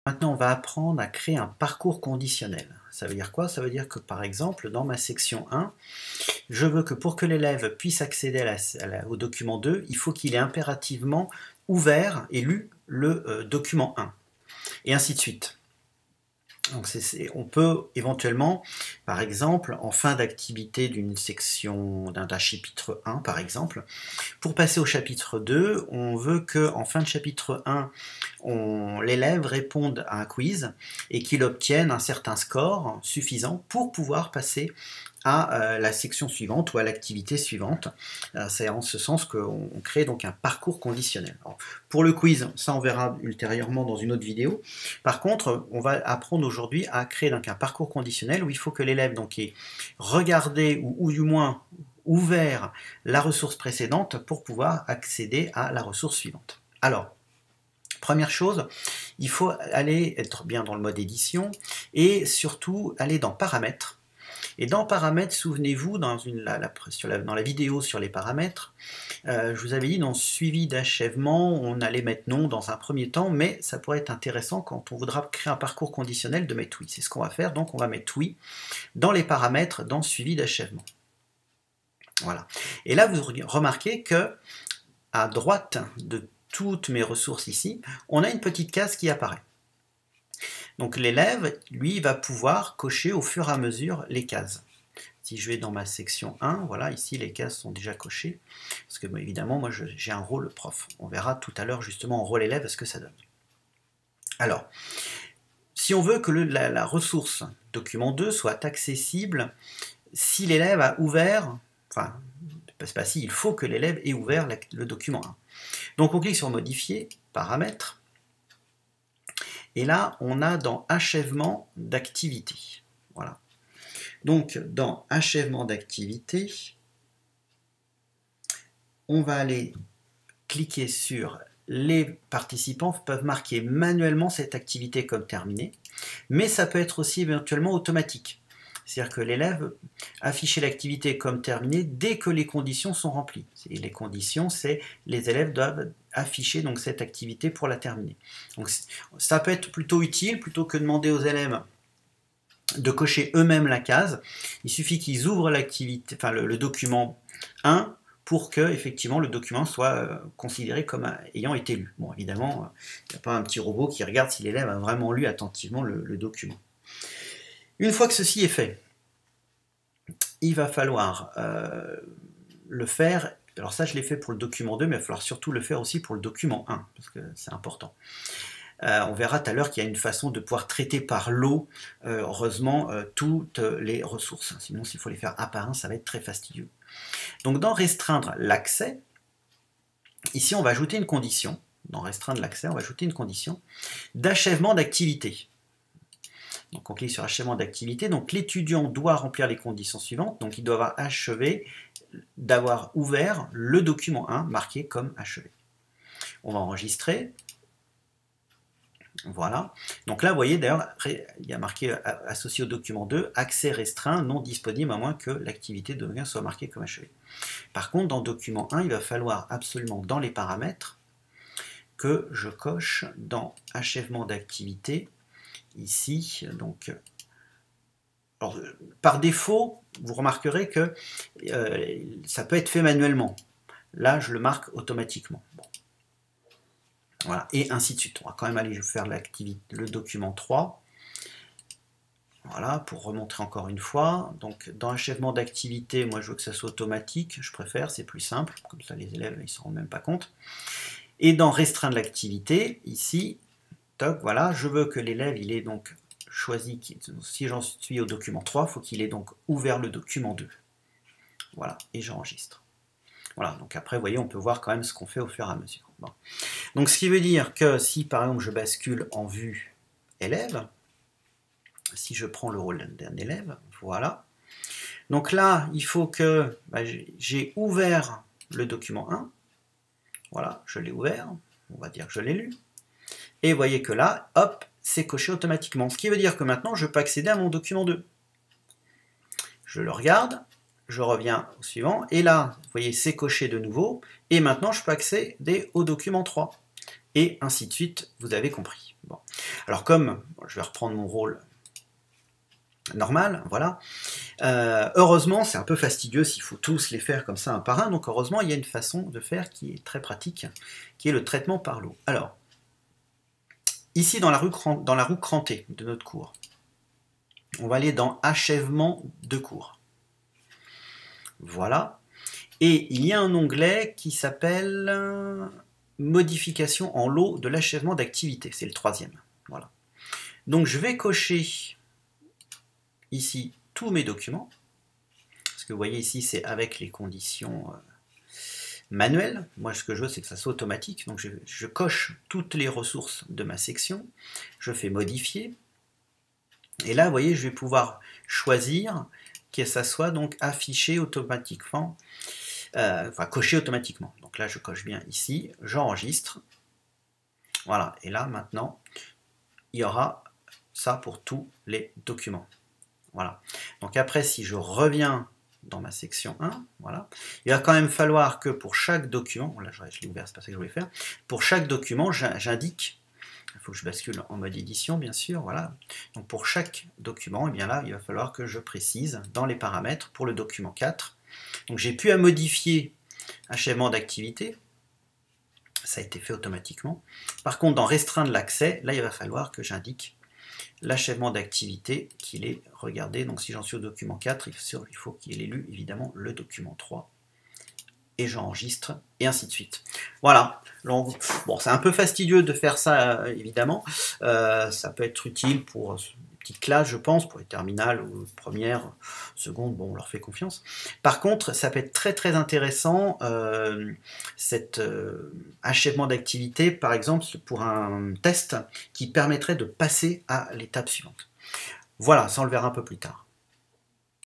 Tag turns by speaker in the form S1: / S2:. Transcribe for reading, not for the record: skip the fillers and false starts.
S1: Maintenant, on va apprendre à créer un parcours conditionnel. Ça veut dire quoi? Ça veut dire que, par exemple, dans ma section 1, je veux que pour que l'élève puisse accéder au document 2, il faut qu'il ait impérativement ouvert et lu le document 1, et ainsi de suite. Donc on peut éventuellement, par exemple, en fin d'activité d'une section, d'un chapitre 1, par exemple, pour passer au chapitre 2, on veut qu'en fin de chapitre 1, l'élève réponde à un quiz et qu'il obtienne un certain score suffisant pour pouvoir passer à la section suivante ou à l'activité suivante. C'est en ce sens qu'on crée donc un parcours conditionnel. Alors, pour le quiz, ça on verra ultérieurement dans une autre vidéo. Par contre, on va apprendre aujourd'hui à créer donc un parcours conditionnel où il faut que l'élève donc ait regardé ou du moins ouvert la ressource précédente pour pouvoir accéder à la ressource suivante. Alors, première chose, il faut être bien dans le mode édition et surtout aller dans paramètres. Et dans paramètres, souvenez-vous, dans la vidéo sur les paramètres, je vous avais dit dans suivi d'achèvement, on allait mettre non dans un premier temps, mais ça pourrait être intéressant quand on voudra créer un parcours conditionnel de mettre oui. C'est ce qu'on va faire, donc on va mettre oui dans les paramètres, dans suivi d'achèvement. Voilà. Et là, vous remarquez que à droite de toutes mes ressources ici, on a une petite case qui apparaît. Donc l'élève, lui, va pouvoir cocher au fur et à mesure les cases. Si je vais dans ma section 1, voilà, ici les cases sont déjà cochées, parce que évidemment, moi j'ai un rôle prof. On verra tout à l'heure justement en rôle élève ce que ça donne. Alors, si on veut que la ressource document 2 soit accessible, si l'élève a ouvert, enfin, c'est pas si, il faut que l'élève ait ouvert le document 1. Donc on clique sur modifier, paramètres, et là on a dans achèvement d'activité. Voilà. Donc dans achèvement d'activité, on va aller cliquer sur les participants peuvent marquer manuellement cette activité comme terminée, mais ça peut être aussi éventuellement automatique. C'est-à-dire que l'élève affiche l'activité comme terminée dès que les conditions sont remplies. Et les conditions, c'est les élèves doivent afficher donc cette activité pour la terminer. Donc ça peut être plutôt utile, plutôt que de demander aux élèves de cocher eux-mêmes la case. Il suffit qu'ils ouvrent l'activité, enfin le document 1 pour que effectivement le document soit considéré comme ayant été lu. Bon, évidemment, il n'y a pas un petit robot qui regarde si l'élève a vraiment lu attentivement le document. Une fois que ceci est fait, il va falloir le faire. Alors ça, je l'ai fait pour le document 2, mais il va falloir surtout le faire aussi pour le document 1, parce que c'est important. On verra tout à l'heure qu'il y a une façon de pouvoir traiter par lot, heureusement, toutes les ressources. Sinon, s'il faut les faire un par un, ça va être très fastidieux. Donc dans restreindre l'accès, ici on va ajouter une condition. Dans restreindre l'accès, on va ajouter une condition d'achèvement d'activité. Donc on clique sur achèvement d'activité. Donc l'étudiant doit remplir les conditions suivantes. Donc il doit avoir achevé d'avoir ouvert le document 1 marqué comme achevé. On va enregistrer. Voilà. Donc là, vous voyez d'ailleurs, il y a marqué associé au document 2, accès restreint, non disponible à moins que l'activité de devient soit marquée comme achevée. Par contre, dans document 1, il va falloir absolument dans les paramètres que je coche dans achèvement d'activité, ici, donc alors, par défaut, vous remarquerez que ça peut être fait manuellement. Là, je le marque automatiquement. Bon. Voilà, et ainsi de suite. On va quand même aller faire le document 3. Voilà, pour remontrer encore une fois. Donc, dans achèvement d'activité, moi je veux que ça soit automatique, je préfère, c'est plus simple, comme ça les élèves ils ne se rendent même pas compte. Et dans restreindre l'activité, ici, toc, voilà, je veux que l'élève il ait donc choisi, si j'en suis au document 3, il faut qu'il ait donc ouvert le document 2. Voilà, et j'enregistre. Voilà, donc après, vous voyez, on peut voir quand même ce qu'on fait au fur et à mesure. Bon. Donc ce qui veut dire que si par exemple je bascule en vue élève, si je prends le rôle d'un élève, voilà. Donc là, il faut que j'ai ouvert le document 1. Voilà, je l'ai ouvert. On va dire que je l'ai lu. Et vous voyez que là, hop, c'est coché automatiquement. Ce qui veut dire que maintenant, je peux accéder à mon document 2. Je le regarde, je reviens au suivant, et là, vous voyez, c'est coché de nouveau, et maintenant, je peux accéder au document 3. Et ainsi de suite, vous avez compris. Bon. Alors comme, je vais reprendre mon rôle normal, voilà. Heureusement, c'est un peu fastidieux s'il faut tous les faire comme ça un par un, donc heureusement, il y a une façon de faire qui est très pratique, qui est le traitement par l'eau. Alors, ici dans la roue crantée de notre cours, on va aller dans achèvement de cours. Voilà. Et il y a un onglet qui s'appelle modification en lot de l'achèvement d'activité. C'est le 3e. Voilà. Donc je vais cocher ici tous mes documents. Ce que vous voyez ici, c'est avec les conditions manuelles. Moi, ce que je veux, c'est que ça soit automatique. Donc je coche toutes les ressources de ma section. Je fais modifier. Et là, vous voyez, je vais pouvoir choisir que ça soit donc affiché automatiquement, enfin coché automatiquement. Donc là, je coche bien ici, j'enregistre. Voilà, et là, maintenant, il y aura ça pour tous les documents. Voilà. Donc après, si je reviens dans ma section 1, voilà, il va quand même falloir que pour chaque document, là je l'ai ouvert, c'est pas ça que je voulais faire, pour chaque document, j'indique. Il faut que je bascule en mode édition, bien sûr, voilà. Donc pour chaque document, et bien là, il va falloir que je précise dans les paramètres pour le document 4. Donc j'ai pu à modifier achèvement d'activité, ça a été fait automatiquement. Par contre, dans restreindre l'accès, là, il va falloir que j'indique l'achèvement d'activité qu'il est regardé. Donc si j'en suis au document 4, il faut qu'il ait lu évidemment le document 3. Et j'enregistre, et ainsi de suite. Voilà. Donc, bon, c'est un peu fastidieux de faire ça, évidemment. Ça peut être utile pour les petites classes, je pense, pour les terminales ou première, seconde, bon, on leur fait confiance. Par contre, ça peut être très très intéressant, cet achèvement d'activité, par exemple, pour un test qui permettrait de passer à l'étape suivante. Voilà, ça on le verra un peu plus tard.